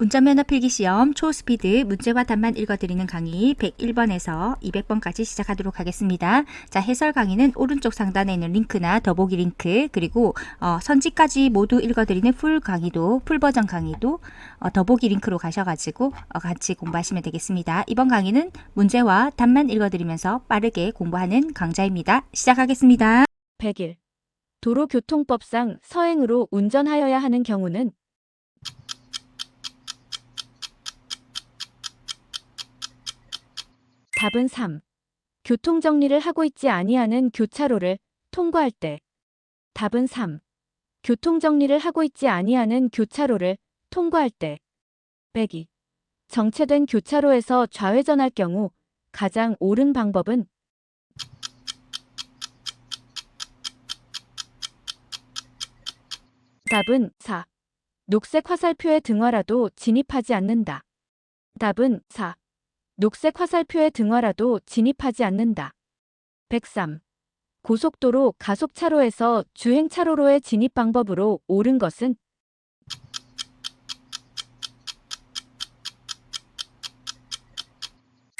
운전면허 필기시험 초스피드 문제와 답만 읽어드리는 강의 101번에서 200번까지 시작하도록 하겠습니다. 자, 해설 강의는 오른쪽 상단에 있는 링크나 더보기 링크, 그리고 선지까지 모두 읽어드리는 풀 강의도, 풀 버전 강의도 더보기 링크로 가셔가지고 같이 공부하시면 되겠습니다. 이번 강의는 문제와 답만 읽어드리면서 빠르게 공부하는 강좌입니다. 시작하겠습니다. 100일. 도로교통법상 서행으로 운전하여야 하는 경우는 답은 3. 교통정리를 하고 있지 아니하는 교차로를 통과할 때. 답은 3. 교통정리를 하고 있지 아니하는 교차로를 통과할 때. 102. 정체된 교차로에서 좌회전할 경우 가장 옳은 방법은 답은 4. 녹색 화살표의 등화라도 진입하지 않는다. 답은 4. 녹색 화살표의 등화라도 진입하지 않는다. 103. 고속도로 가속차로에서 주행차로로의 진입 방법으로 옳은 것은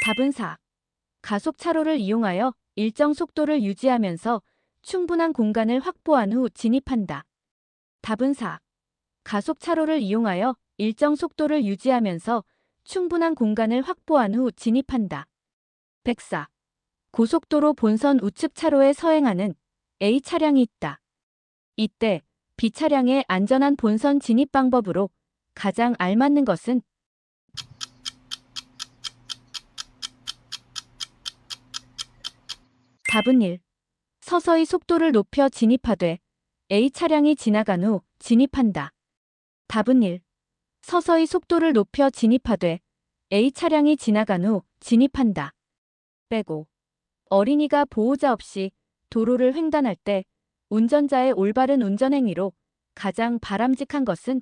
답은 4. 가속차로를 이용하여 일정 속도를 유지하면서 충분한 공간을 확보한 후 진입한다. 답은 4. 가속차로를 이용하여 일정 속도를 유지하면서 충분한 공간을 확보한 후 진입한다. 104. 고속도로 본선 우측 차로에 서행하는 A 차량이 있다. 이때 B 차량의 안전한 본선 진입 방법으로 가장 알맞는 것은 답은 1. 서서히 속도를 높여 진입하되 A 차량이 지나간 후 진입한다. 답은 1. 서서히 속도를 높여 진입하되 A 차량이 지나간 후 진입한다. 빼고 어린이가 보호자 없이 도로를 횡단할 때 운전자의 올바른 운전 행위로 가장 바람직한 것은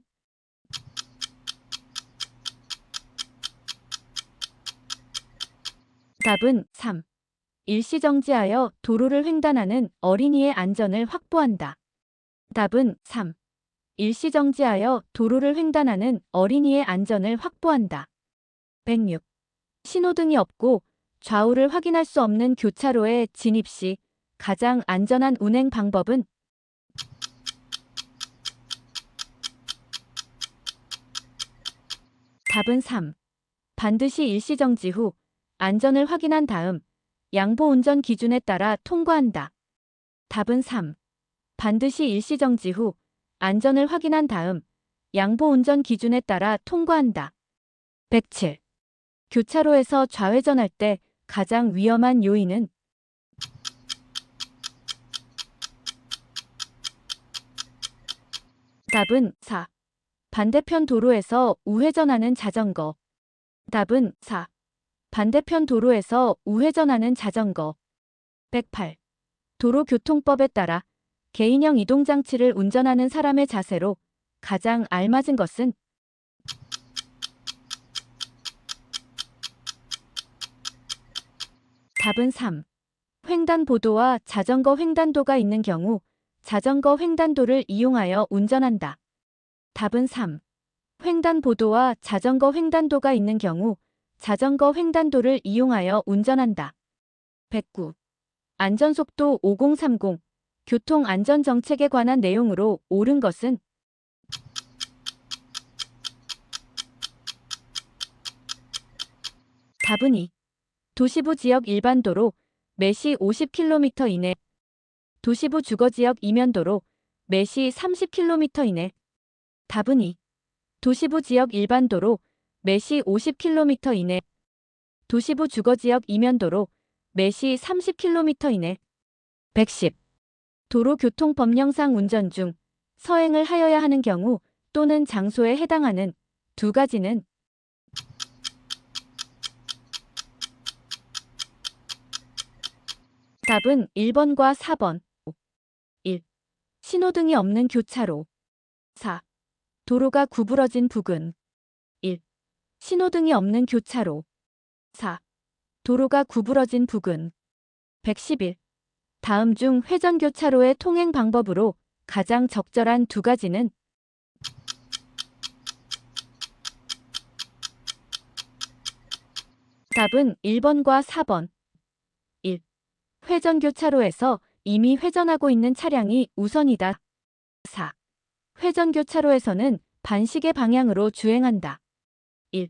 답은 3. 일시정지하여 도로를 횡단하는 어린이의 안전을 확보한다. 답은 3. 일시정지하여 도로를 횡단하는 어린이의 안전을 확보한다. 106. 신호등이 없고 좌우를 확인할 수 없는 교차로에 진입 시 가장 안전한 운행 방법은 답은 3. 반드시 일시정지 후 안전을 확인한 다음 양보 운전 기준에 따라 통과한다. 답은 3. 반드시 일시정지 후 안전을 확인한 다음 양보 운전 기준에 따라 통과한다. 107. 교차로에서 좌회전할 때 가장 위험한 요인은 답은 4. 반대편 도로에서 우회전하는 자전거. 답은 4. 반대편 도로에서 우회전하는 자전거. 108. 도로교통법에 따라 개인형 이동장치를 운전하는 사람의 자세로 가장 알맞은 것은 답은 3. 횡단보도와 자전거 횡단도가 있는 경우 자전거 횡단도를 이용하여 운전한다. 답은 3. 횡단보도와 자전거 횡단도가 있는 경우 자전거 횡단도를 이용하여 운전한다. 109. 안전속도 5030 교통안전정책에 관한 내용으로 옳은 것은 답은 2. 도시부 지역 일반도로 매시 50km 이내, 도시부 주거지역 이면도로 매시 30km 이내. 답은 2. 도시부 지역 일반도로 매시 50km 이내, 도시부 주거지역 이면도로 매시 30km 이내. 110. 도로교통법령상 운전 중 서행을 하여야 하는 경우 또는 장소에 해당하는 두 가지는 답은 1번과 4번. 1. 신호등이 없는 교차로. 4. 도로가 구부러진 부근. 1. 신호등이 없는 교차로. 4. 도로가 구부러진 부근. 111. 다음 중 회전교차로의 통행 방법으로 가장 적절한 두 가지는 답은 1번과 4번. 1. 회전교차로에서 이미 회전하고 있는 차량이 우선이다. 4. 회전교차로에서는 반시계 방향으로 주행한다. 1.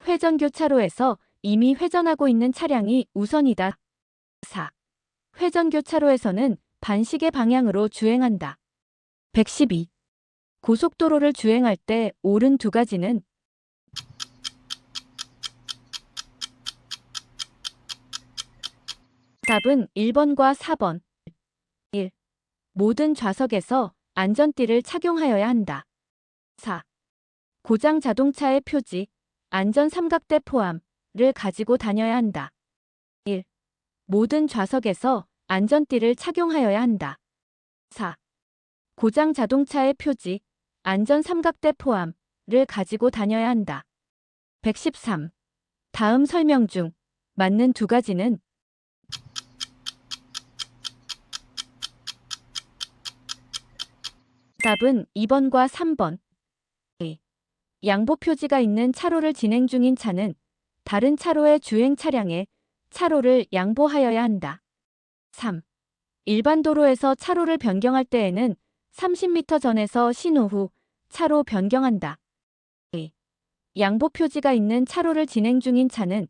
회전교차로에서 이미 회전하고 있는 차량이 우선이다. 4. 회전교차로에서는 반시계 방향으로 주행한다. 112. 고속도로를 주행할 때 옳은 두 가지는 답은 1번과 4번. 1. 모든 좌석에서 안전띠를 착용하여야 한다. 4. 고장 자동차의 표지, 안전 삼각대 포함을 가지고 다녀야 한다. 1. 모든 좌석에서 안전띠를 착용하여야 한다. 4. 고장 자동차의 표지, 안전 삼각대 포함을 가지고 다녀야 한다. 113. 다음 설명 중 맞는 두 가지는 답은 2번과 3번. 2. 양보 표지가 있는 차로를 진행 중인 차는 다른 차로의 주행 차량에 차로를 양보하여야 한다. 3. 일반 도로에서 차로를 변경할 때에는 30m 전에서 신호 후 차로 변경한다. 2. 양보 표지가 있는 차로를 진행 중인 차는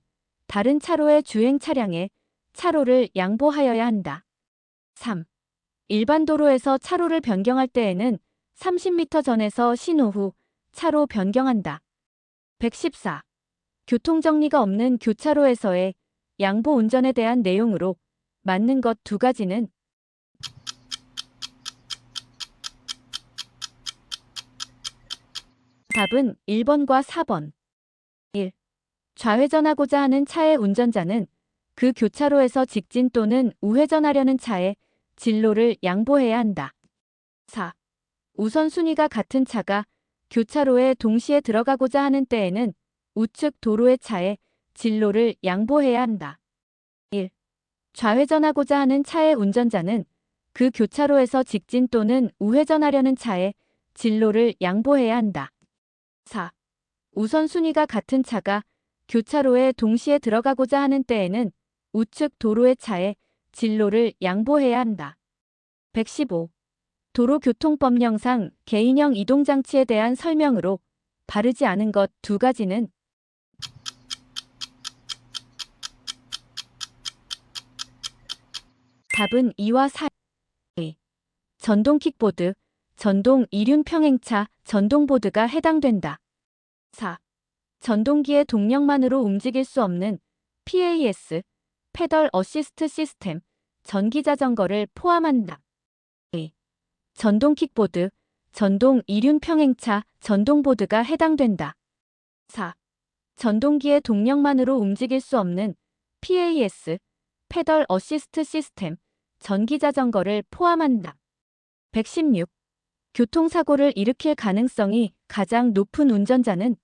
다른 차로의 주행 차량에 차로를 양보하여야 한다. 3. 일반 도로에서 차로를 변경할 때에는 30m 전에서 신호 후 차로 변경한다. 114. 교통정리가 없는 교차로에서의 양보 운전에 대한 내용으로 맞는 것 두 가지는 답은 1번과 4번. 1. 좌회전하고자 하는 차의 운전자는 그 교차로에서 직진 또는 우회전하려는 차의 진로를 양보해야 한다. 4. 우선순위가 같은 차가 교차로에 동시에 들어가고자 하는 때에는 우측 도로의 차의 진로를 양보해야 한다. 1. 좌회전하고자 하는 차의 운전자는 그 교차로에서 직진 또는 우회전하려는 차의 진로를 양보해야 한다. 4. 우선순위가 같은 차가 교차로에 동시에 들어가고자 하는 때에는 우측 도로의 차의 진로를 양보해야 한다. 115. 도로교통법령상 개인형 이동장치에 대한 설명으로 바르지 않은 것 두 가지는 답은 2와 4. 전동 킥보드, 전동 이륜 평행차, 전동보드가 해당된다. 4. 전동기의 동력만으로 움직일 수 없는 PAS, 페덜 어시스트 시스템, 전기자전거를 포함한다. 2. 전동 킥보드, 전동 이륜 평행차, 전동보드가 해당된다. 4. 전동기의 동력만으로 움직일 수 없는 PAS, 페덜 어시스트 시스템, 전기자전거를 포함한다. 116. 교통사고를 일으킬 가능성이 가장 높은 운전자는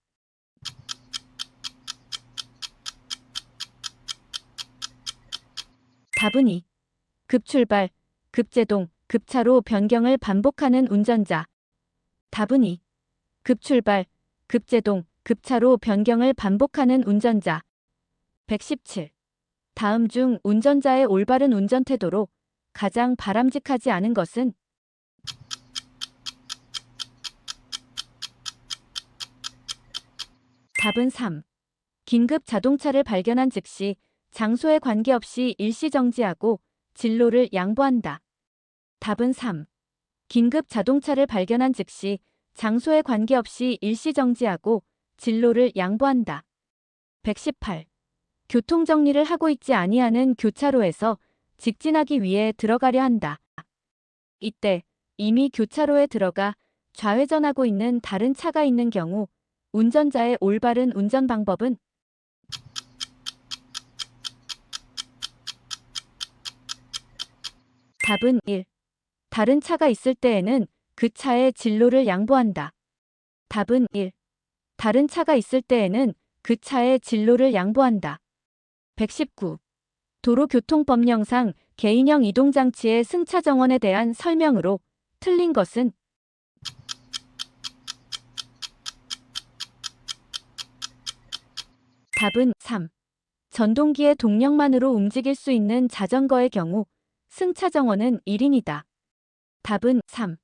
답은 2. 급출발, 급제동, 급차로 변경을 반복하는 운전자. 답은 2. 급출발, 급제동, 급차로 변경을 반복하는 운전자. 117. 다음 중 운전자의 올바른 운전 태도로 가장 바람직하지 않은 것은 답은 3. 긴급 자동차를 발견한 즉시 장소에 관계없이 일시 정지하고 진로를 양보한다. 답은 3. 긴급 자동차를 발견한 즉시 장소에 관계없이 일시 정지하고 진로를 양보한다. 118. 교통정리를 하고 있지 아니하는 교차로에서 직진하기 위해 들어가려 한다. 이때 이미 교차로에 들어가 좌회전하고 있는 다른 차가 있는 경우 운전자의 올바른 운전 방법은 답은 1. 다른 차가 있을 때에는 그 차의 진로를 양보한다. 답은 1. 다른 차가 있을 때에는 그 차의 진로를 양보한다. 119. 도로교통법령상 개인형 이동장치의 승차 정원에 대한 설명으로 틀린 것은 답은 3. 전동기의 동력만으로 움직일 수 있는 자전거의 경우 승차 정원은 1인이다. 답은 3.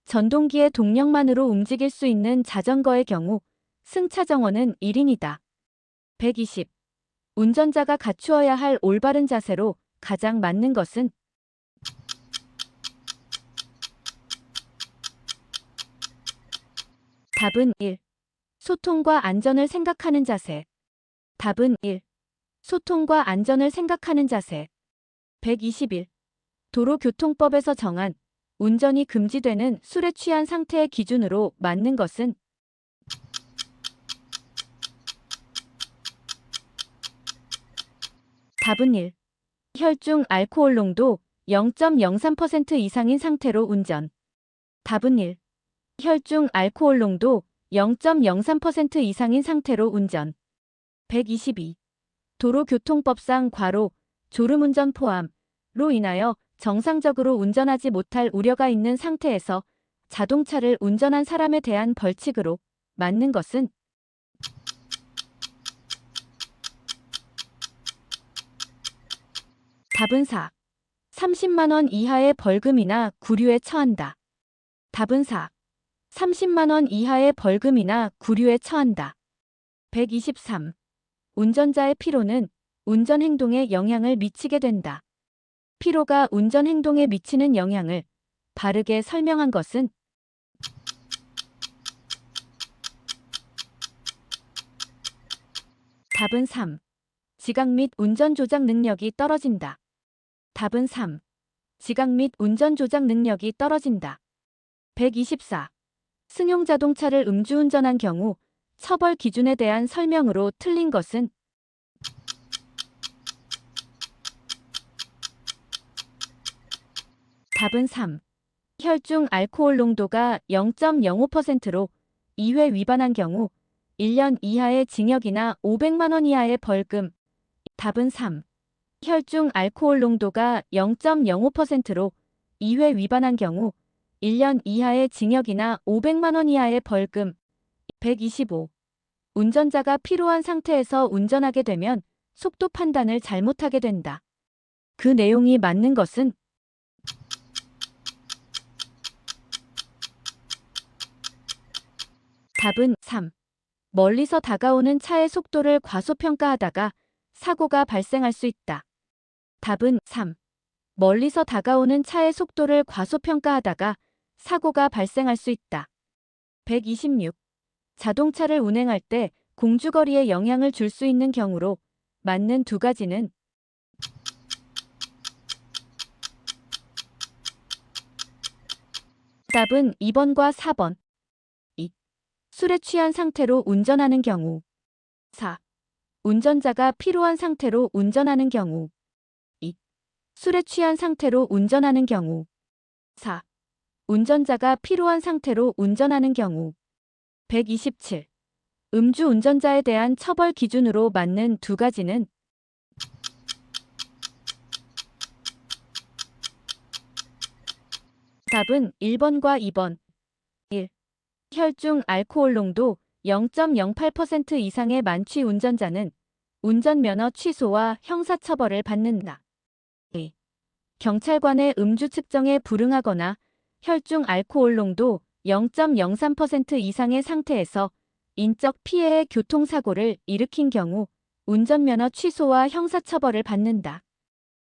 전동기의 동력만으로 움직일 수 있는 자전거의 경우 승차 정원은 1인이다. 120. 운전자가 갖추어야 할 올바른 자세로 가장 맞는 것은? 답은 1. 소통과 안전을 생각하는 자세. 답은 1. 소통과 안전을 생각하는 자세. 121. 도로교통법에서 정한 운전이 금지되는 술에 취한 상태의 기준으로 맞는 것은? 답은 1. 혈중 알코올 농도 0.03% 이상인 상태로 운전. 답은 1. 혈중 알코올 농도 0.03% 이상인 상태로 운전. 122. 도로교통법상 과로, 졸음운전 포함로 인하여 정상적으로 운전하지 못할 우려가 있는 상태에서 자동차를 운전한 사람에 대한 벌칙으로 맞는 것은? 답은 4. 30만 원 이하의 벌금이나 구류에 처한다. 답은 4. 30만 원 이하의 벌금이나 구류에 처한다. 123. 운전자의 피로는 운전 행동에 영향을 미치게 된다. 피로가 운전 행동에 미치는 영향을 바르게 설명한 것은? 답은 3. 지각 및 운전 조작 능력이 떨어진다. 답은 3. 지각 및 운전 조작 능력이 떨어진다. 124. 승용 자동차를 음주운전한 경우 처벌 기준에 대한 설명으로 틀린 것은? 답은 3. 혈중 알코올 농도가 0.05%로 2회 위반한 경우 1년 이하의 징역이나 500만 원 이하의 벌금. 답은 3. 혈중 알코올 농도가 0.05%로 2회 위반한 경우 1년 이하의 징역이나 500만 원 이하의 벌금. 125. 운전자가 피로한 상태에서 운전하게 되면 속도 판단을 잘못하게 된다. 그 내용이 맞는 것은? 답은 3. 멀리서 다가오는 차의 속도를 과소평가하다가 사고가 발생할 수 있다. 답은 3. 멀리서 다가오는 차의 속도를 과소평가하다가 사고가 발생할 수 있다. 126. 자동차를 운행할 때 공주거리에 영향을 줄 수 있는 경우로 맞는 두 가지는? 답은 2번과 4번. 2. 술에 취한 상태로 운전하는 경우. 4. 운전자가 피로한 상태로 운전하는 경우. 2. 술에 취한 상태로 운전하는 경우. 4. 운전자가 피로한 상태로 운전하는 경우. 127. 음주 운전자에 대한 처벌 기준으로 맞는 두 가지는? 답은 1번과 2번. 1. 혈중 알코올 농도 0.08% 이상의 만취 운전자는 운전면허 취소와 형사처벌을 받는다. 2. 경찰관의 음주 측정에 불응하거나 혈중 알코올 농도 0.03% 이상의 상태에서 인적 피해의 교통사고를 일으킨 경우 운전면허 취소와 형사처벌을 받는다.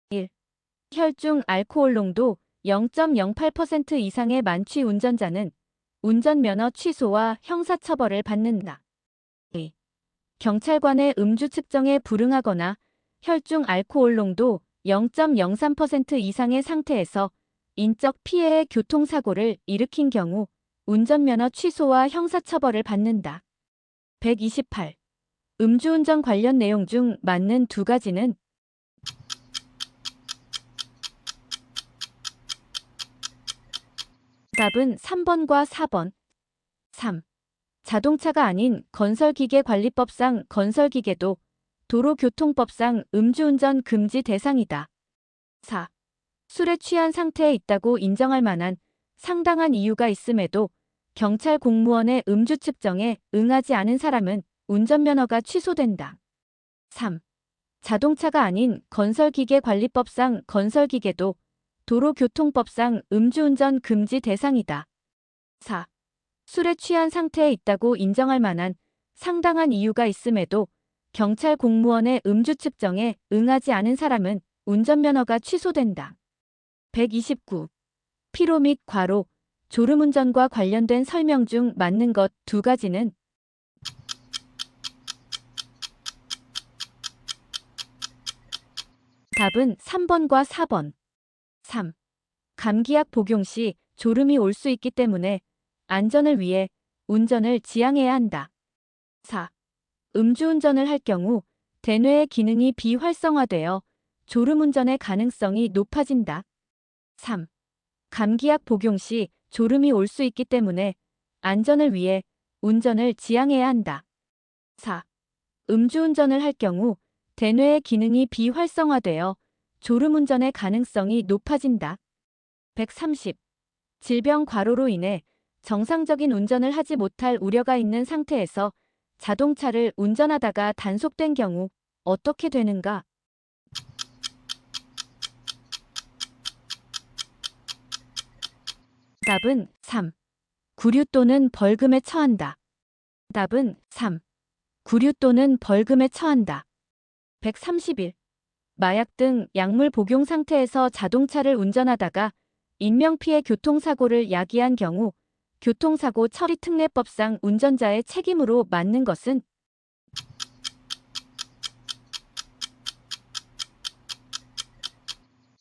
1. 혈중 알코올 농도 0.08% 이상의 만취 운전자는 운전면허 취소와 형사처벌을 받는다. 2. 경찰관의 음주 측정에 불응하거나 혈중 알코올 농도 0.03% 이상의 상태에서 인적 피해의 교통사고를 일으킨 경우 운전면허 취소와 형사처벌을 받는다. 128. 음주운전 관련 내용 중 맞는 두 가지는? 답은 3번과 4번. 3. 자동차가 아닌 건설기계관리법상 건설기계도 도로교통법상 음주운전 금지 대상이다. 4. 술에 취한 상태에 있다고 인정할 만한 상당한 이유가 있음에도 경찰 공무원의 음주 측정에 응하지 않은 사람은 운전면허가 취소된다. 3. 자동차가 아닌 건설기계관리법상 건설기계도 도로교통법상 음주운전 금지 대상이다. 4. 술에 취한 상태에 있다고 인정할 만한 상당한 이유가 있음에도 경찰 공무원의 음주 측정에 응하지 않은 사람은 운전면허가 취소된다. 129. 피로 및 과로, 졸음운전과 관련된 설명 중 맞는 것 두 가지는 답은 3번과 4번. 3. 감기약 복용 시 졸음이 올 수 있기 때문에 안전을 위해 운전을 지양해야 한다. 4. 음주운전을 할 경우 대뇌의 기능이 비활성화되어 졸음운전의 가능성이 높아진다. 3. 감기약 복용 시 졸음이 올 수 있기 때문에 안전을 위해 운전을 지양해야 한다. 4. 음주운전을 할 경우 대뇌의 기능이 비활성화되어 졸음운전의 가능성이 높아진다. 130. 질병 과로로 인해 정상적인 운전을 하지 못할 우려가 있는 상태에서 자동차를 운전하다가 단속된 경우 어떻게 되는가? 답은 3. 구류 또는 벌금에 처한다. 답은 3. 구류 또는 벌금에 처한다. 131. 마약 등 약물 복용 상태에서 자동차를 운전하다가 인명피해 교통사고를 야기한 경우 교통사고 처리 특례법상 운전자의 책임으로 맞는 것은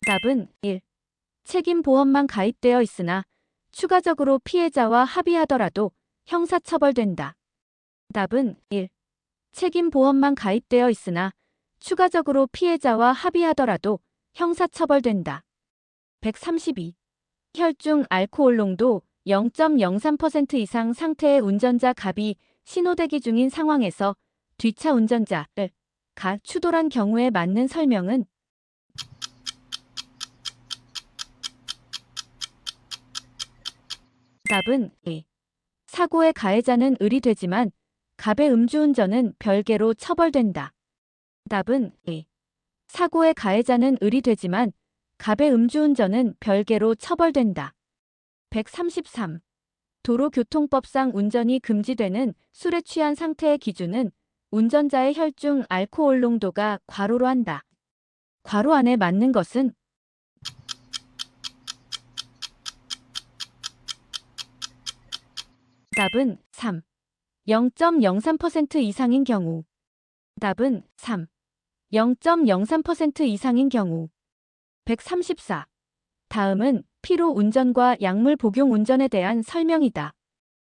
답은 1. 책임보험만 가입되어 있으나 추가적으로 피해자와 합의하더라도 형사처벌된다. 답은 1. 책임보험만 가입되어 있으나 추가적으로 피해자와 합의하더라도 형사처벌된다. 132. 혈중 알코올 농도 0.03% 이상 상태의 운전자 갑이 신호대기 중인 상황에서 뒤차 운전자를 추돌한 경우에 맞는 설명은 답은 2. 사고의 가해자는 의리되지만 갑의 음주운전은 별개로 처벌된다. 답은 2. 사고의 가해자는 의리되지만 갑의 음주운전은 별개로 처벌된다. 133. 도로교통법상 운전이 금지되는 술에 취한 상태의 기준은 운전자의 혈중 알코올 농도가 괄호로 한다. 괄호 안에 맞는 것은 답은 3. 0.03% 이상인 경우. 답은 3. 0.03% 이상인 경우. 134. 다음은 피로 운전과 약물 복용 운전에 대한 설명이다.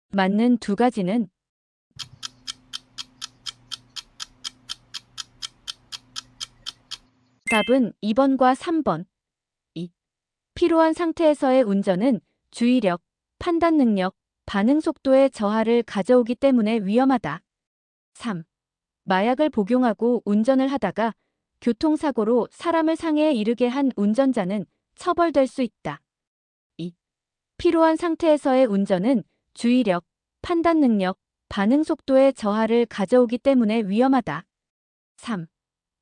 맞는 두 가지는 답은 2번과 3번. 2. 피로한 상태에서의 운전은 주의력, 판단 능력, 반응 속도의 저하를 가져오기 때문에 위험하다. 3. 마약을 복용하고 운전을 하다가 교통사고로 사람을 상해에 이르게 한 운전자는 처벌될 수 있다. 2. 피로한 상태에서의 운전은 주의력, 판단 능력, 반응 속도의 저하를 가져오기 때문에 위험하다. 3.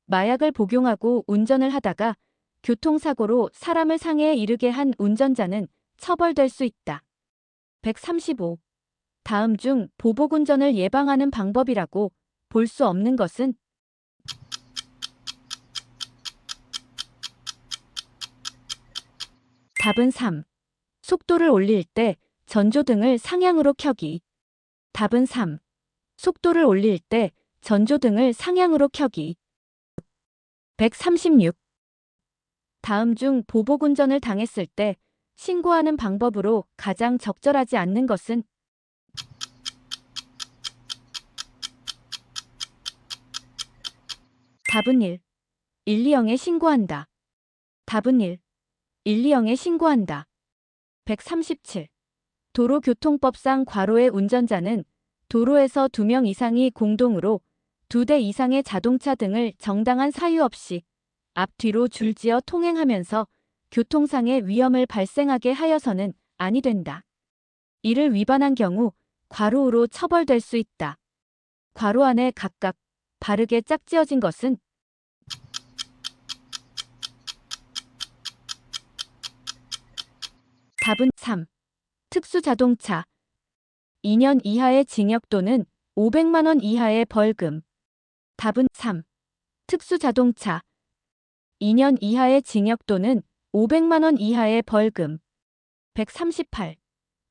마약을 복용하고 운전을 하다가 교통사고로 사람을 상해에 이르게 한 운전자는 처벌될 수 있다. 135. 다음 중 보복운전을 예방하는 방법이라고 볼 수 없는 것은 답은 3. 속도를 올릴 때 전조등을 상향으로 켜기. 답은 3. 속도를 올릴 때 전조등을 상향으로 켜기. 136. 다음 중 보복운전을 당했을 때 신고하는 방법으로 가장 적절하지 않는 것은 답은 1. 120에 신고한다. 답은 1. 120에 신고한다. 137. 도로교통법상 과로의 운전자는 도로에서 2명 이상이 공동으로 2대 이상의 자동차 등을 정당한 사유 없이 앞뒤로 줄지어 통행하면서 교통상의 위험을 발생하게 하여서는 아니 된다. 이를 위반한 경우 과로로 처벌될 수 있다. 괄호 안에 각각 바르게 짝지어진 것은 답은 3. 특수자동차. 2년 이하의 징역 또는 500만 원 이하의 벌금. 답은 3. 특수자동차. 2년 이하의 징역 또는 500만 원 이하의 벌금. 138.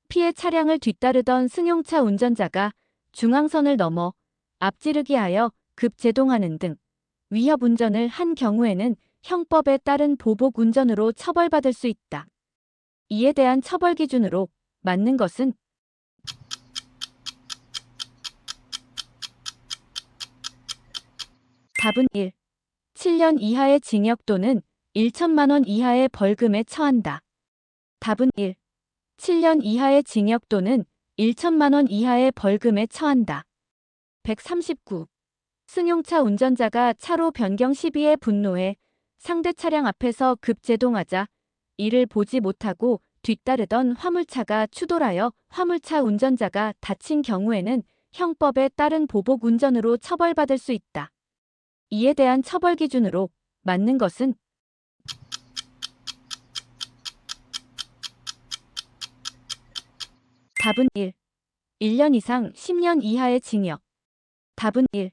피해 차량을 뒤따르던 승용차 운전자가 중앙선을 넘어 앞지르기 하여 급제동하는 등 위협 운전을 한 경우에는 형법에 따른 보복 운전으로 처벌받을 수 있다. 이에 대한 처벌 기준으로 맞는 것은 답은 1. 7년 이하의 징역 또는 1천만 원 이하의 벌금에 처한다. 답은 1. 7년 이하의 징역 또는 1천만 원 이하의 벌금에 처한다. 139. 승용차 운전자가 차로 변경 시비에 분노해 상대 차량 앞에서 급제동하자 이를 보지 못하고 뒤따르던 화물차가 추돌하여 화물차 운전자가 다친 경우에는 형법에 따른 보복 운전으로 처벌받을 수 있다. 이에 대한 처벌 기준으로 맞는 것은 답은 1. 1년 이상 10년 이하의 징역. 답은 1.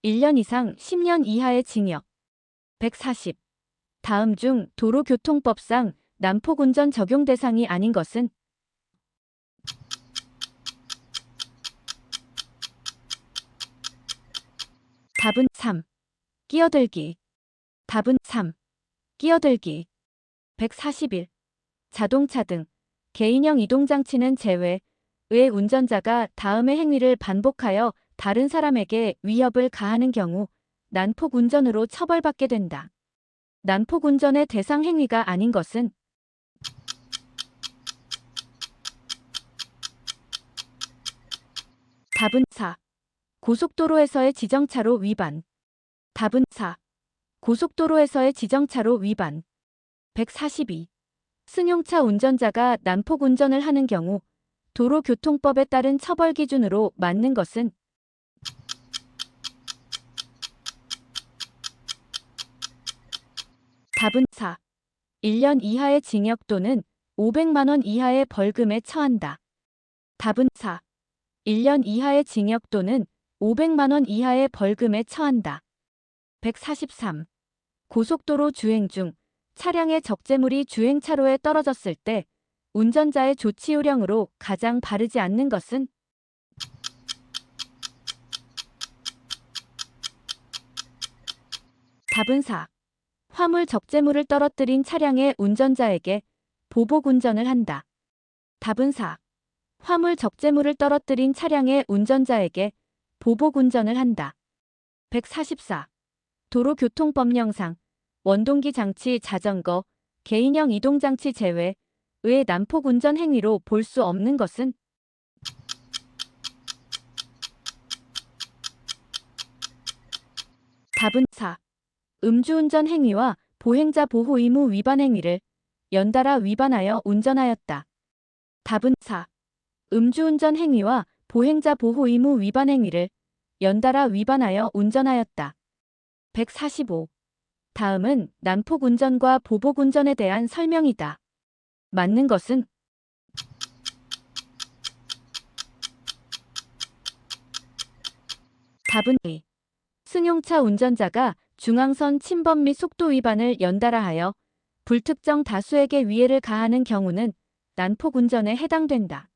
1년 이상 10년 이하의 징역. 140. 다음 중 도로교통법상 난폭운전 적용 대상이 아닌 것은 답은 3. 끼어들기. 답은 3. 끼어들기. 141. 자동차 등 개인형 이동장치는 제외, 의 운전자가 다음의 행위를 반복하여 다른 사람에게 위협을 가하는 경우 난폭 운전으로 처벌받게 된다. 난폭 운전의 대상 행위가 아닌 것은 답은 4. 고속도로에서의 지정차로 위반. 답은 4. 고속도로에서의 지정차로 위반. 142. 승용차 운전자가 난폭 운전을 하는 경우 도로교통법에 따른 처벌 기준으로 맞는 것은 답은 4. 1년 이하의 징역 또는 500만 원 이하의 벌금에 처한다. 답은 4. 1년 이하의 징역 또는 500만 원 이하의 벌금에 처한다. 143. 고속도로 주행 중 차량의 적재물이 주행차로에 떨어졌을 때 운전자의 조치 요령으로 가장 바르지 않는 것은 답은 4. 화물 적재물을 떨어뜨린 차량의 운전자에게 보복 운전을 한다. 답은 4. 화물 적재물을 떨어뜨린 차량의 운전자에게 보복 운전을 한다. 144. 도로교통법령상 원동기 장치 자전거, 개인형 이동장치 제외, 의 난폭 운전 행위로 볼 수 없는 것은 답은 4. 음주운전 행위와 보행자 보호 의무 위반 행위를 연달아 위반하여 운전하였다. 답은 4. 음주운전 행위와 보행자 보호 의무 위반 행위를 연달아 위반하여 운전하였다. 145. 다음은 난폭 운전과 보복 운전에 대한 설명이다. 맞는 것은 답은 2. 승용차 운전자가 중앙선 침범 및 속도 위반을 연달아 하여 불특정 다수에게 위해를 가하는 경우는 난폭 운전에 해당된다.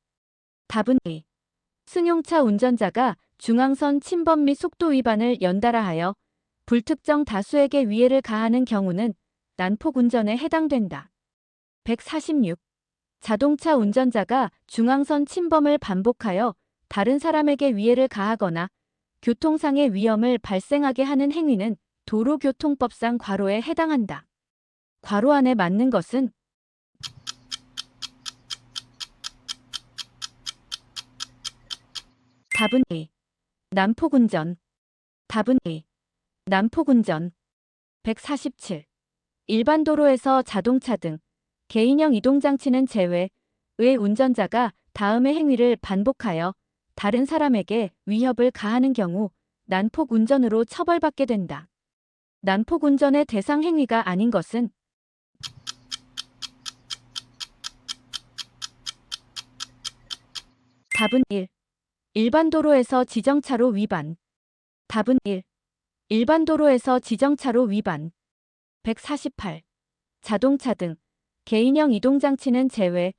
답은 2. 승용차 운전자가 중앙선 침범 및 속도 위반을 연달아 하여 불특정 다수에게 위해를 가하는 경우는 난폭 운전에 해당된다. 146. 자동차 운전자가 중앙선 침범을 반복하여 다른 사람에게 위해를 가하거나 교통상의 위험을 발생하게 하는 행위는 도로교통법상 과로에 해당한다. 과로 안에 맞는 것은 답은 2. 난폭운전. 답은 2. 난폭운전. 147. 일반 도로에서 자동차 등 개인형 이동장치는 제외, 의 운전자가 다음의 행위를 반복하여 다른 사람에게 위협을 가하는 경우 난폭 운전으로 처벌받게 된다. 난폭 운전의 대상 행위가 아닌 것은 답은 1. 일반 도로에서 지정차로 위반. 답은 1. 일반 도로에서 지정차로 위반. 148. 자동차 등 개인형 이동장치는 제외,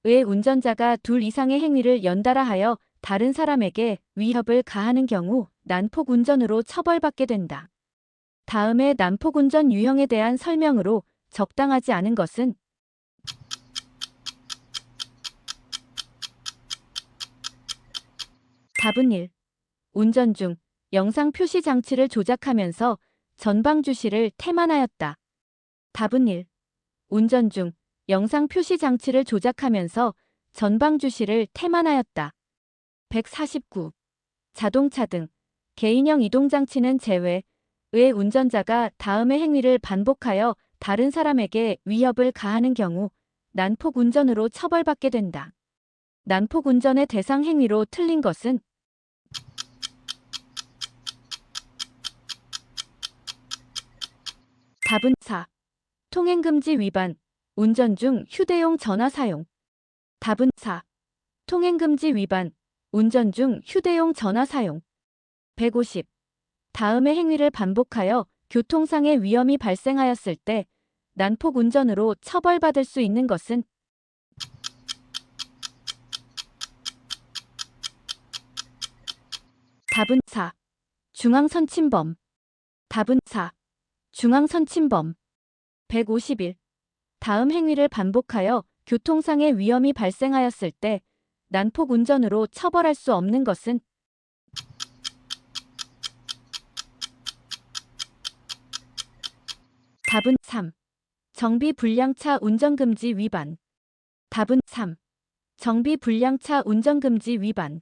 의 운전자가 둘 이상의 행위를 연달아 하여 다른 사람에게 위협을 가하는 경우 난폭 운전으로 처벌받게 된다. 다음에 난폭 운전 유형에 대한 설명으로 적당하지 않은 것은 답은 1. 운전 중 영상 표시 장치를 조작하면서 전방 주시를 태만하였다. 답은 1. 운전 중 영상 표시 장치를 조작하면서 전방 주시를 태만하였다. 149. 자동차 등 개인형 이동장치는 제외, 의 운전자가 다음의 행위를 반복하여 다른 사람에게 위협을 가하는 경우 난폭 운전으로 처벌받게 된다. 난폭 운전의 대상 행위로 틀린 것은 답은 4. 통행금지 위반, 운전 중 휴대용 전화 사용. 답은 4. 통행금지 위반, 운전 중 휴대용 전화 사용. 150. 다음의 행위를 반복하여 교통상의 위험이 발생하였을 때 난폭 운전으로 처벌받을 수 있는 것은 답은 4. 중앙선 침범. 답은 4. 중앙선 침범. 151. 다음 행위를 반복하여 교통상의 위험이 발생하였을 때 난폭 운전으로 처벌할 수 없는 것은 답은 3. 정비불량차 운전금지 위반. 답은 3. 정비불량차 운전금지 위반.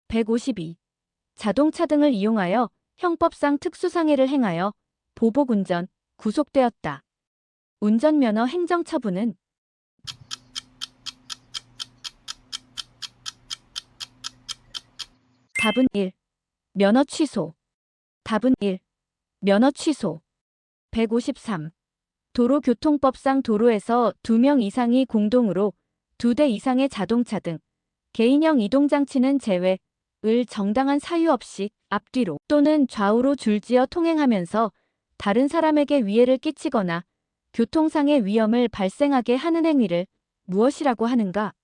152. 자동차 등을 이용하여 형법상 특수상해를 행하여 보복운전, 구속되었다. 운전면허 행정처분은 답은 1. 면허 취소. 답은 1. 면허 취소. 153. 도로교통법상 도로에서 2명 이상이 공동으로 2대 이상의 자동차 등 개인형 이동장치는 제외, 을 정당한 사유 없이 앞뒤로 또는 좌우로 줄지어 통행하면서 다른 사람에게 위해를 끼치거나 교통상의 위험을 발생하게 하는 행위를 무엇이라고 하는가?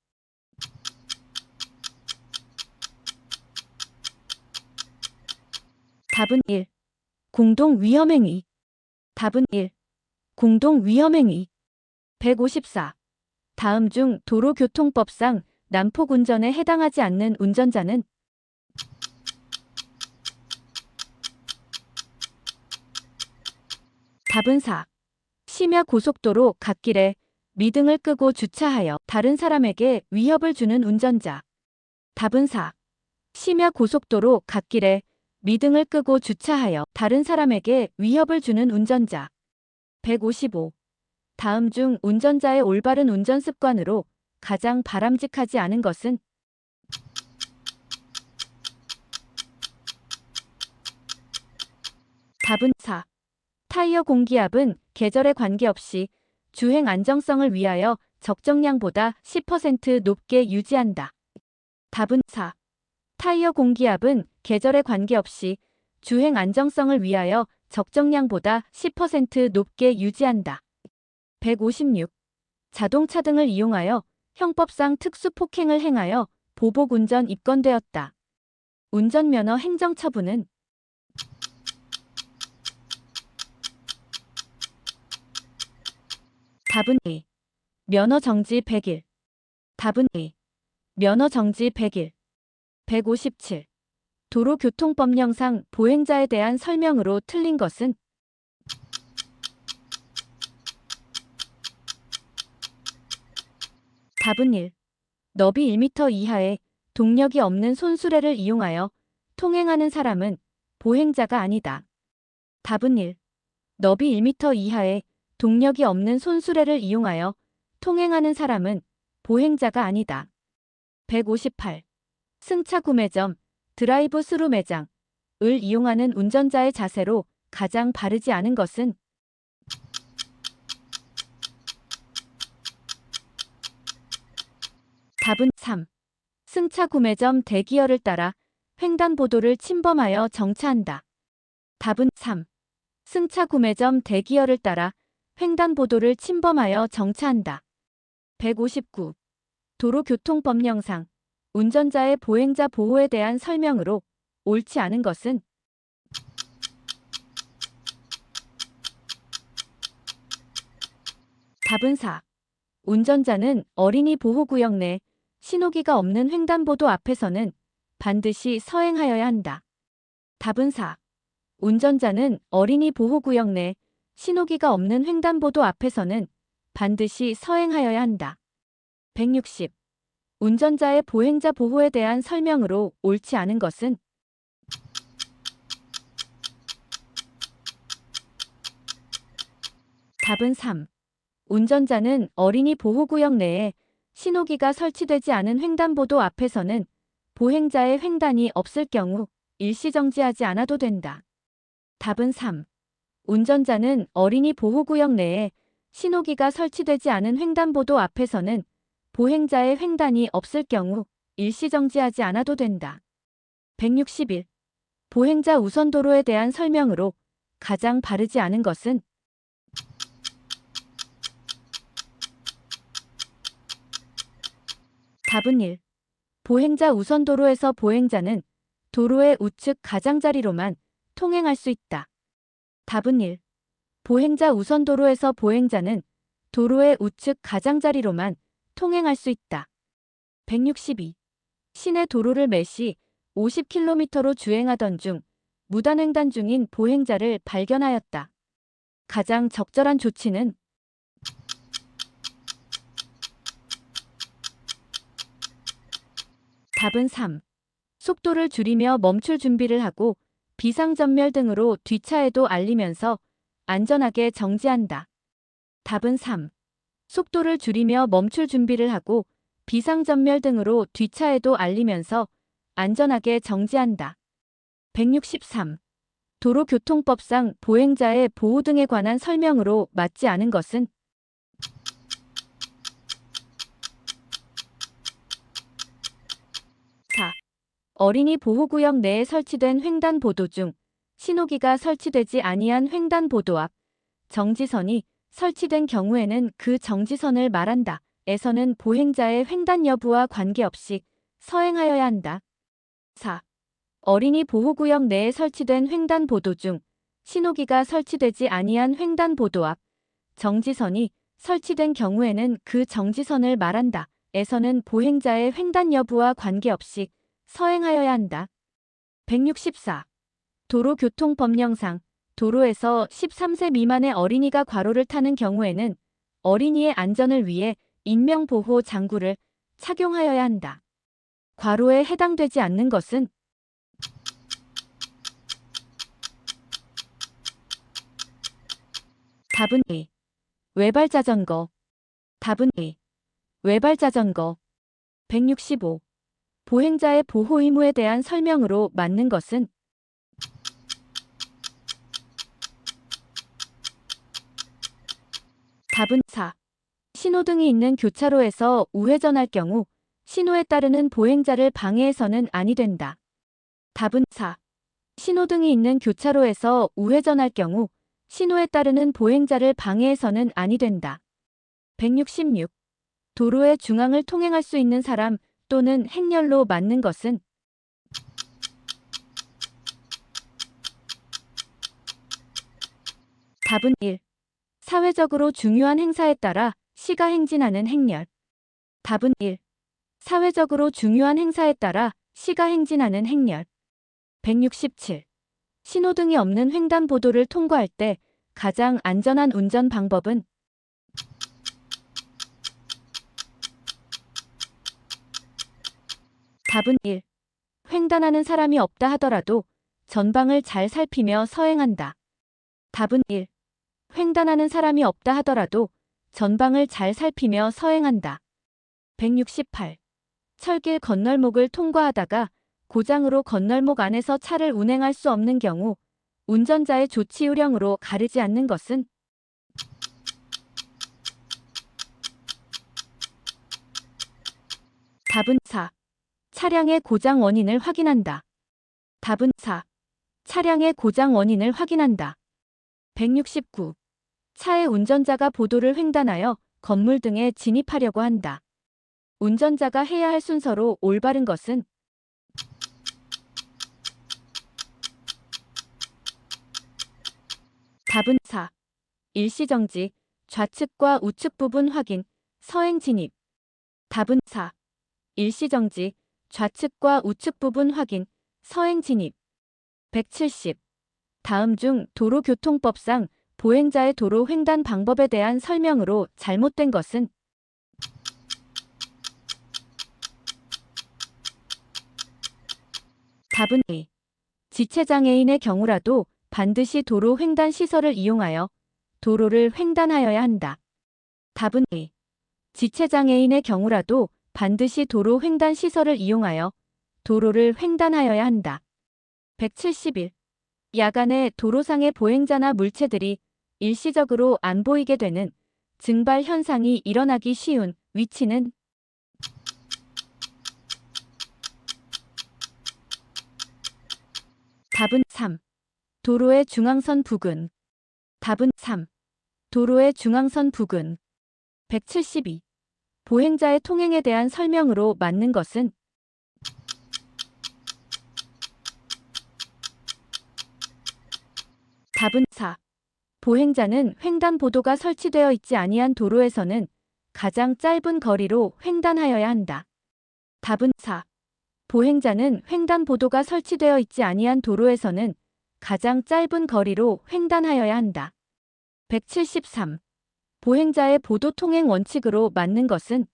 답은 1. 공동위험행위. 답은 1. 공동위험행위. 154. 다음 중 도로교통법상 난폭운전에 해당하지 않는 운전자는 답은 4. 심야 고속도로 갓길에 미등을 끄고 주차하여 다른 사람에게 위협을 주는 운전자. 답은 4. 심야 고속도로 갓길에 미등을 끄고 주차하여 다른 사람에게 위협을 주는 운전자. 155. 다음 중 운전자의 올바른 운전 습관으로 가장 바람직하지 않은 것은 답은 4. 타이어 공기압은 계절에 관계없이 주행 안정성을 위하여 적정량보다 10% 높게 유지한다. 답은 4. 타이어 공기압은 계절에 관계없이 주행 안정성을 위하여 적정량보다 10% 높게 유지한다. 156. 자동차 등을 이용하여 형법상 특수폭행을 행하여 보복운전 입건되었다. 운전면허 행정처분은 답은 2. 면허 정지 100일. 답은 2. 면허 정지 100일. 157. 도로교통법령상 보행자에 대한 설명으로 틀린 것은 답은 1. 너비 1m 이하의 동력이 없는 손수레를 이용하여 통행하는 사람은 보행자가 아니다. 답은 1. 너비 1m 이하의 동력이 없는 손수레를 이용하여 통행하는 사람은 보행자가 아니다. 158. 승차 구매점, 드라이브 스루 매장을 이용하는 운전자의 자세로 가장 바르지 않은 것은 답은 3. 승차 구매점 대기열을 따라 횡단보도를 침범하여 정차한다. 답은 3. 승차 구매점 대기열을 따라 횡단보도를 침범하여 정차한다. 159. 도로교통법령상 운전자의 보행자 보호에 대한 설명으로 옳지 않은 것은 답은 4. 운전자는 어린이 보호구역 내 신호기가 없는 횡단보도 앞에서는 반드시 서행하여야 한다. 답은 4. 운전자는 어린이 보호구역 내 신호기가 없는 횡단보도 앞에서는 반드시 서행하여야 한다. 160. 운전자의 보행자 보호에 대한 설명으로 옳지 않은 것은 답은 3. 운전자는 어린이 보호구역 내에 신호기가 설치되지 않은 횡단보도 앞에서는 보행자의 횡단이 없을 경우 일시정지하지 않아도 된다. 답은 3. 운전자는 어린이 보호구역 내에 신호기가 설치되지 않은 횡단보도 앞에서는 보행자의 횡단이 없을 경우 일시정지하지 않아도 된다. 161. 보행자 우선도로에 대한 설명으로 가장 바르지 않은 것은 답은 1. 보행자 우선도로에서 보행자는 도로의 우측 가장자리로만 통행할 수 있다. 답은 1. 보행자 우선도로에서 보행자는 도로의 우측 가장자리로만 통행할 수 있다. 162. 시내 도로를 매시 50km로 주행하던 중 무단횡단 중인 보행자를 발견하였다. 가장 적절한 조치는 답은 3. 속도를 줄이며 멈출 준비를 하고 비상전멸 등으로 뒤차에도 알리면서 안전하게 정지한다. 답은 3. 속도를 줄이며 멈출 준비를 하고 비상전멸 등으로 뒤차에도 알리면서 안전하게 정지한다. 163. 도로교통법상 보행자의 보호 등에 관한 설명으로 맞지 않은 것은 4. 어린이 보호구역 내에 설치된 횡단보도 중 신호기가 설치되지 아니한 횡단보도 앞 정지선이 설치된 경우에는 그 정지선을 말한다. 에서는 보행자의 횡단 여부와 관계없이 서행하여야 한다. 4. 어린이 보호구역 내에 설치된 횡단보도 중 신호기가 설치되지 아니한 횡단보도 앞 정지선이 설치된 경우에는 그 정지선을 말한다. 에서는 보행자의 횡단 여부와 관계없이 서행하여야 한다. 164. 도로교통법령상 도로에서 13세 미만의 어린이가 과로를 타는 경우에는 어린이의 안전을 위해 인명보호 장구를 착용하여야 한다. 과로에 해당되지 않는 것은 답은 2. 외발자전거. 답은 2. 외발자전거. 165. 보행자의 보호 의무에 대한 설명으로 맞는 것은 답은 4. 신호등이 있는 교차로에서 우회전할 경우 신호에 따르는 보행자를 방해해서는 아니 된다. 답은 4. 신호등이 있는 교차로에서 우회전할 경우 신호에 따르는 보행자를 방해해서는 아니 된다. 166. 도로의 중앙을 통행할 수 있는 사람 또는 행렬로 맞는 것은 답은 1. 사회적으로 중요한 행사에 따라 시가 행진하는 행렬. 답은 1. 사회적으로 중요한 행사에 따라 시가 행진하는 행렬. 167. 신호등이 없는 횡단보도를 통과할 때 가장 안전한 운전 방법은 답은 1. 횡단하는 사람이 없다 하더라도 전방을 잘 살피며 서행한다. 답은 1. 횡단하는 사람이 없다 하더라도 전방을 잘 살피며 서행한다. 168. 철길 건널목을 통과하다가 고장으로 건널목 안에서 차를 운행할 수 없는 경우 운전자의 조치 요령으로 가르지 않는 것은 답은 4. 차량의 고장 원인을 확인한다. 답은 4. 차량의 고장 원인을 확인한다. 169. 차의 운전자가 보도를 횡단하여 건물 등에 진입하려고 한다. 운전자가 해야 할 순서로 올바른 것은? 답은 4. 일시정지, 좌측과 우측 부분 확인, 서행 진입. 답은 4. 일시정지, 좌측과 우측 부분 확인, 서행 진입. 170. 다음 중 도로교통법상 보행자의 도로 횡단 방법에 대한 설명으로 잘못된 것은? 답은 2. 지체장애인의 경우라도 반드시 도로 횡단 시설을 이용하여 도로를 횡단하여야 한다. 답은 2. 지체장애인의 경우라도 반드시 도로 횡단 시설을 이용하여 도로를 횡단하여야 한다. 171. 야간에 도로상의 보행자나 물체들이 일시적으로 안 보이게 되는 증발 현상이 일어나기 쉬운 위치는? 답은 3. 도로의 중앙선 부근. 답은 3. 도로의 중앙선 부근. 172. 보행자의 통행에 대한 설명으로 맞는 것은? 답은 4. 보행자는 횡단보도가 설치되어 있지 아니한 도로에서는 가장 짧은 거리로 횡단하여야 한다. 답은 4. 보행자는 횡단보도가 설치되어 있지 아니한 도로에서는 가장 짧은 거리로 횡단하여야 한다. 173. 보행자의 보도 통행 원칙으로 맞는 것은?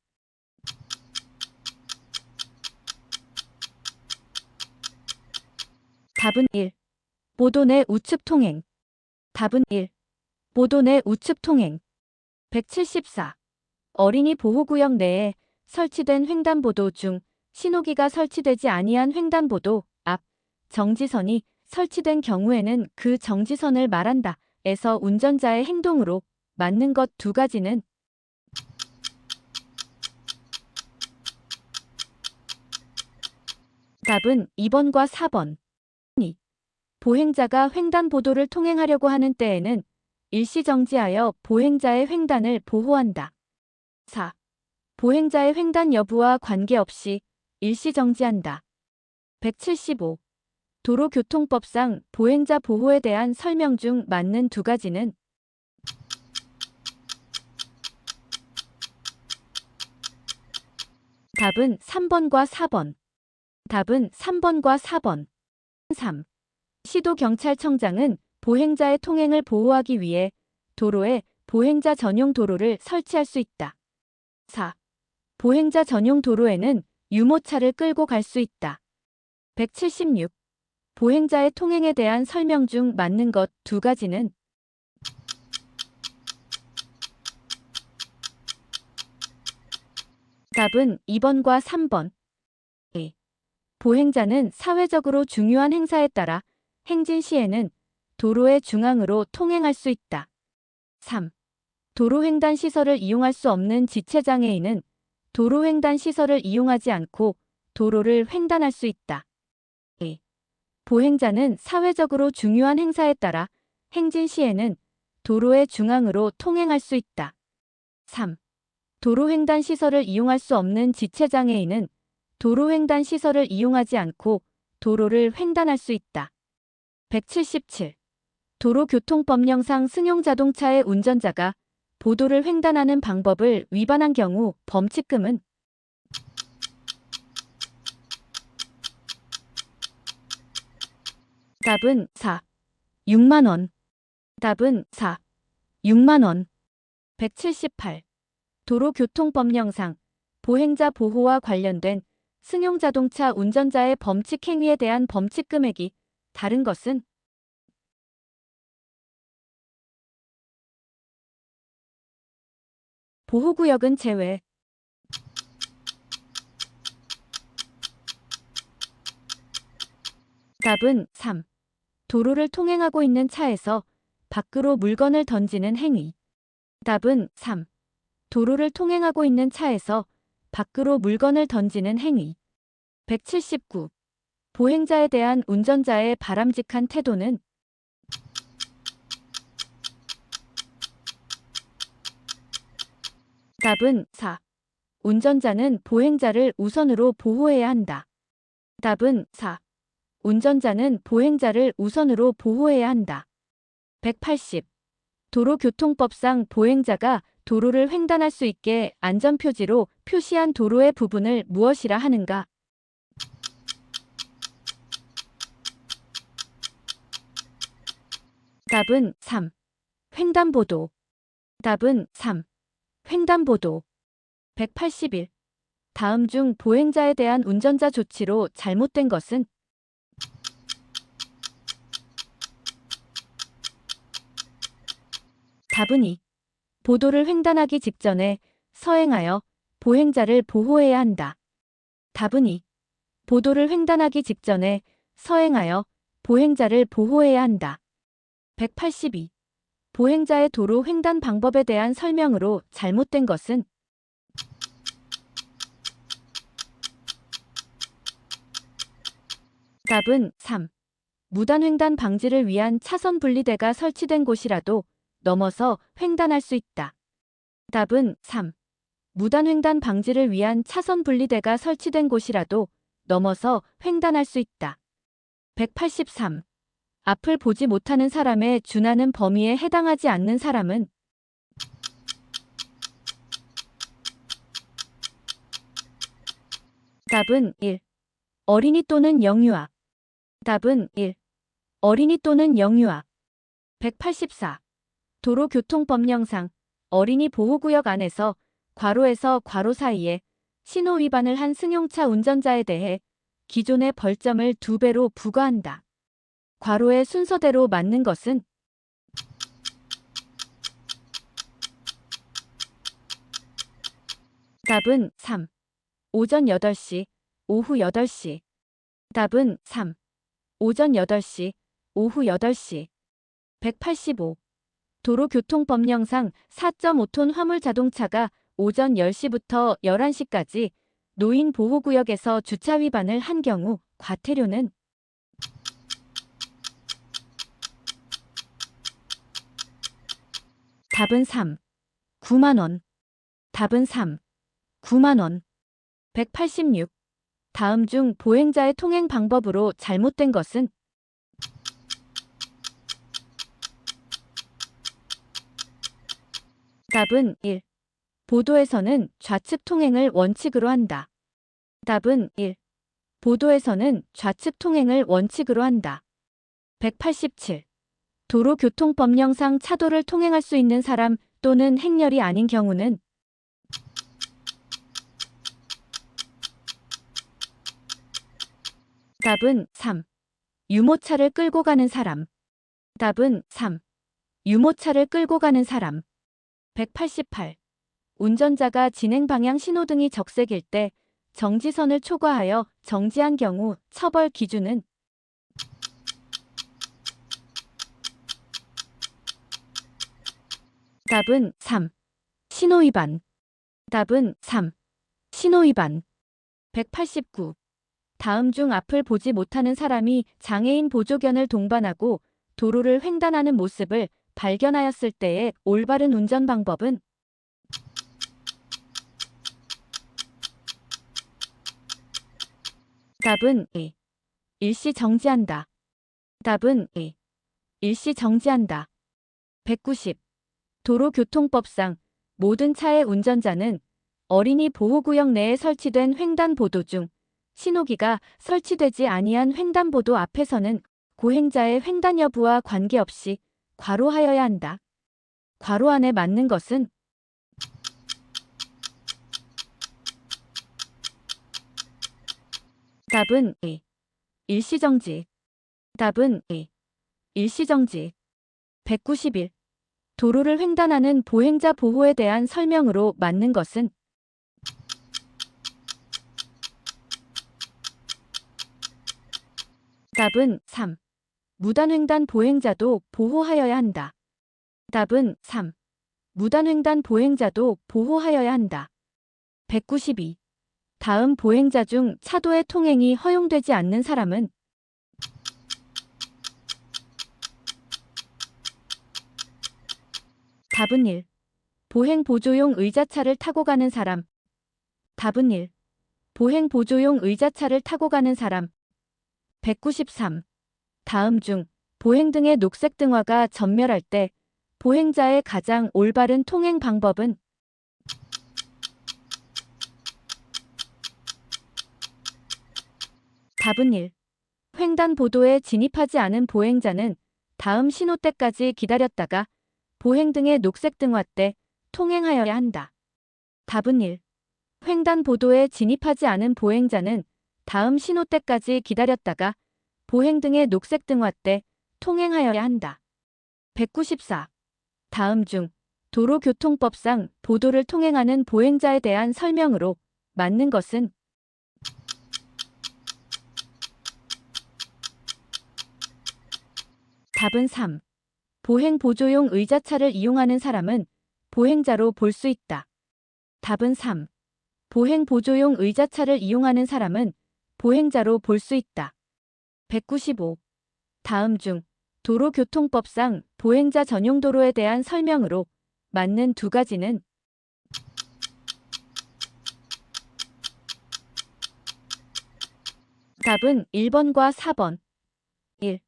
답은 1. 보도 내 우측 통행. 답은 1. 보도 내 우측 통행. 174. 어린이 보호구역 내에 설치된 횡단보도 중 신호기가 설치되지 아니한 횡단보도 앞 정지선이 설치된 경우에는 그 정지선을 말한다. 에서 운전자의 행동으로 맞는 것 두 가지는? 답은 2번과 4번. 2. 보행자가 횡단보도를 통행하려고 하는 때에는 일시정지하여 보행자의 횡단을 보호한다. 4. 보행자의 횡단 여부와 관계없이 일시정지한다. 175. 도로교통법상 보행자 보호에 대한 설명 중 맞는 두 가지는? 답은 3번과 4번. 답은 3번과 4번. 3. 시도경찰청장은 보행자의 통행을 보호하기 위해 도로에 보행자 전용 도로를 설치할 수 있다. 4. 보행자 전용 도로에는 유모차를 끌고 갈 수 있다. 176. 보행자의 통행에 대한 설명 중 맞는 것 두 가지는? 답은 2번과 3번. 2. 보행자는 사회적으로 중요한 행사에 따라 행진 시에는 도로의 중앙으로 통행할 수 있다. 3. 도로횡단 시설을 이용할 수 없는 지체장애인은 도로횡단 시설을 이용하지 않고 도로를 횡단할 수 있다. 2. 보행자는 사회적으로 중요한 행사에 따라 행진 시에는 도로의 중앙으로 통행할 수 있다. 3. 도로횡단 시설을 이용할 수 없는 지체장애인은 도로횡단 시설을 이용하지 않고 도로를 횡단할 수 있다. 177. 도로교통법령상 승용자동차의 운전자가 보도를 횡단하는 방법을 위반한 경우 범칙금은? 답은 4. 6만 원. 답은 4. 6만 원. 178. 도로교통법령상 보행자 보호와 관련된 승용자동차 운전자의 범칙 행위에 대한 범칙 금액이 다른 것은? 보호구역은 제외. 답은 3. 도로를 통행하고 있는 차에서 밖으로 물건을 던지는 행위. 답은 3. 도로를 통행하고 있는 차에서 밖으로 물건을 던지는 행위. 179. 보행자에 대한 운전자의 바람직한 태도는? 답은 4. 운전자는 보행자를 우선으로 보호해야 한다. 답은 4. 운전자는 보행자를 우선으로 보호해야 한다. 180. 도로교통법상 보행자가 도로를 횡단할 수 있게 안전표지로 표시한 도로의 부분을 무엇이라 하는가? 답은 3. 횡단보도. 답은 3. 횡단보도. 181. 다음 중 보행자에 대한 운전자 조치로 잘못된 것은? 답은 2. 보도를 횡단하기 직전에 서행하여 보행자를 보호해야 한다. 답은 2. 보도를 횡단하기 직전에 서행하여 보행자를 보호해야 한다. 182. 보행자의 도로 횡단 방법에 대한 설명으로 잘못된 것은? 답은 3. 무단횡단 방지를 위한 차선 분리대가 설치된 곳이라도 넘어서 횡단할 수 있다. 답은 3. 무단횡단 방지를 위한 차선 분리대가 설치된 곳이라도 넘어서 횡단할 수 있다. 183. 앞을 보지 못하는 사람의 준하는 범위에 해당하지 않는 사람은? 답은 1. 어린이 또는 영유아. 답은 1. 어린이 또는 영유아. 184. 도로교통법령상 어린이 보호구역 안에서 괄호에서 괄호 사이에 신호 위반을 한 승용차 운전자에 대해 기존의 벌점을 2배로 부과한다. 괄호의 순서대로 맞는 것은? 답은 3. 오전 8시, 오후 8시. 답은 3. 오전 8시, 오후 8시. 185. 도로교통법령상 4.5톤 화물 자동차가 오전 10시부터 11시까지 노인 보호구역에서 주차 위반을 한 경우 과태료는? 답은 3. 9만 원. 답은 3. 9만 원. 186. 다음 중 보행자의 통행 방법으로 잘못된 것은? 답은 1. 보도에서는 좌측 통행을 원칙으로 한다. 답은 1. 보도에서는 좌측 통행을 원칙으로 한다. 187. 도로교통법령상 차도를 통행할 수 있는 사람 또는 행렬이 아닌 경우는? 답은 3. 유모차를 끌고 가는 사람. 답은 3. 유모차를 끌고 가는 사람. 188. 운전자가 진행 방향 신호등이 적색일 때 정지선을 초과하여 정지한 경우 처벌 기준은? 답은 3. 신호위반. 답은 3. 신호위반. 189. 다음 중 앞을 보지 못하는 사람이 장애인 보조견을 동반하고 도로를 횡단하는 모습을 발견하였을 때의 올바른 운전 방법은? 답은 2. 일시 정지한다. 답은 2. 일시 정지한다. 190. 도로교통법상 모든 차의 운전자는 어린이 보호구역 내에 설치된 횡단보도 중 신호기가 설치되지 아니한 횡단보도 앞에서는 고행자의 횡단 여부와 관계없이 괄호하여야 한다. 괄호 안에 맞는 것은? 답은 2. 일시정지. 답은 2. 일시정지. 191. 도로를 횡단하는 보행자 보호에 대한 설명으로 맞는 것은? 답은 3. 무단횡단 보행자도 보호하여야 한다. 답은 3. 무단횡단 보행자도 보호하여야 한다. 192. 다음 보행자 중 차도의 통행이 허용되지 않는 사람은 답은 1. 보행 보조용 의자차를 타고 가는 사람. 답은 1. 보행 보조용 의자차를 타고 가는 사람. 193. 다음 중 보행 등의 녹색 등화가 전멸할 때 보행자의 가장 올바른 통행 방법은 답은 1. 횡단보도에 진입하지 않은 보행자는 다음 신호 때까지 기다렸다가 보행 등의 녹색 등화 때 통행하여야 한다. 답은 1. 횡단보도에 진입하지 않은 보행자는 다음 신호 때까지 기다렸다가 보행 등의 녹색 등화 때 통행하여야 한다. 194. 다음 중 도로교통법상 보도를 통행하는 보행자에 대한 설명으로 맞는 것은 답은 3. 보행 보조용 의자차를 이용하는 사람은 보행자로 볼 수 있다. 답은 3. 보행 보조용 의자차를 이용하는 사람은 보행자로 볼 수 있다. 195. 다음 중 도로교통법상 보행자 전용 도로에 대한 설명으로 맞는 두 가지는 답은 1번과 4번. 1.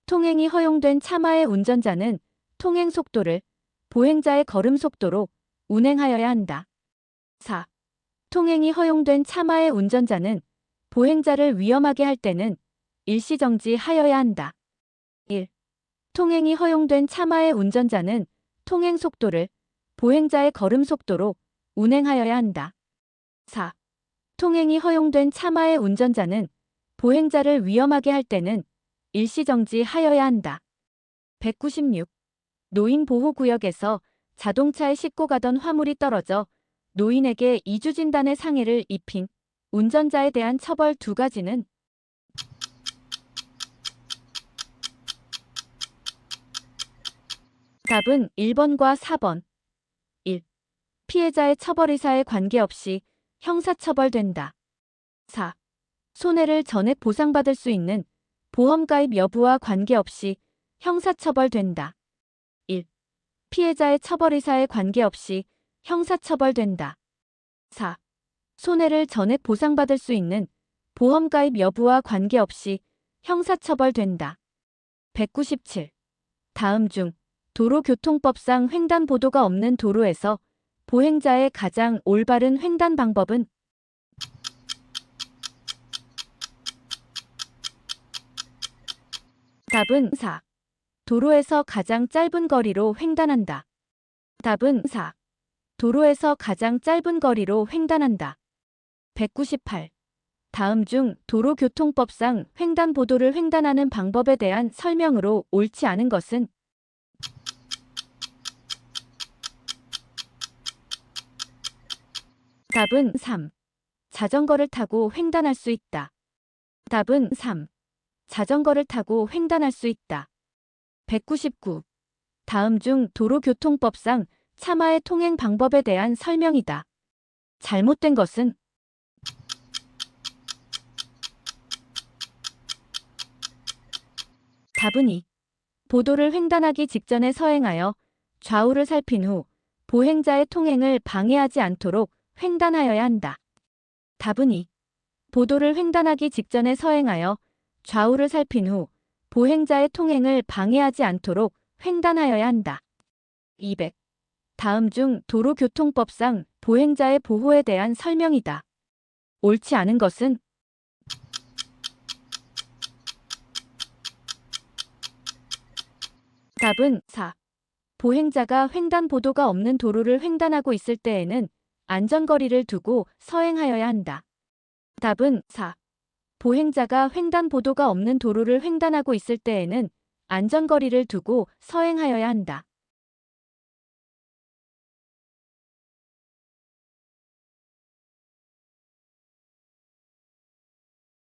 통행이 허용된 차마의 운전자는 통행 속도를 보행자의 걸음 속도로 운행하여야 한다. 4. 통행이 허용된 차마의 운전자는 보행자를 위험하게 할 때는 일시정지하여야 한다. 1. 통행이 허용된 차마의 운전자는 통행 속도를 보행자의 걸음 속도로 운행하여야 한다. 4. 통행이 허용된 차마의 운전자는 보행자를 위험하게 할 때는 일시정지하여야 한다. 196. 노인보호구역에서 자동차에 싣고 가던 화물이 떨어져 노인에게 이주진단의 상해를 입힌 운전자에 대한 처벌 두 가지는 답은 1번과 4번. 1. 피해자의 처벌 의사에 관계없이 형사처벌된다. 4. 손해를 전액 보상받을 수 있는 보험가입 여부와 관계없이 형사처벌된다. 1. 피해자의 처벌 의사에 관계없이 형사처벌된다. 4. 손해를 전액 보상받을 수 있는 보험가입 여부와 관계없이 형사처벌된다. 197. 다음 중 도로교통법상 횡단보도가 없는 도로에서 보행자의 가장 올바른 횡단 방법은 답은 4. 도로에서 가장 짧은 거리로 횡단한다. 답은 4. 도로에서 가장 짧은 거리로 횡단한다. 198. 다음 중 도로교통법상 횡단보도를 횡단하는 방법에 대한 설명으로 옳지 않은 것은 답은 3. 자전거를 타고 횡단할 수 있다. 답은 3. 자전거를 타고 횡단할 수 있다. 199. 다음 중 도로교통법상 차마의 통행 방법에 대한 설명이다. 잘못된 것은 답은 2. 보도를 횡단하기 직전에 서행하여 좌우를 살핀 후 보행자의 통행을 방해하지 않도록 횡단하여야 한다. 답은 2. 보도를 횡단하기 직전에 서행하여 좌우를 살핀 후 보행자의 통행을 방해하지 않도록 횡단하여야 한다. 200. 다음 중 도로교통법상 보행자의 보호에 대한 설명이다. 옳지 않은 것은 답은 4. 보행자가 횡단보도가 없는 도로를 횡단하고 있을 때에는 안전거리를 두고 서행하여야 한다. 답은 4. 보행자가 횡단보도가 없는 도로를 횡단하고 있을 때에는 안전거리를 두고 서행하여야 한다.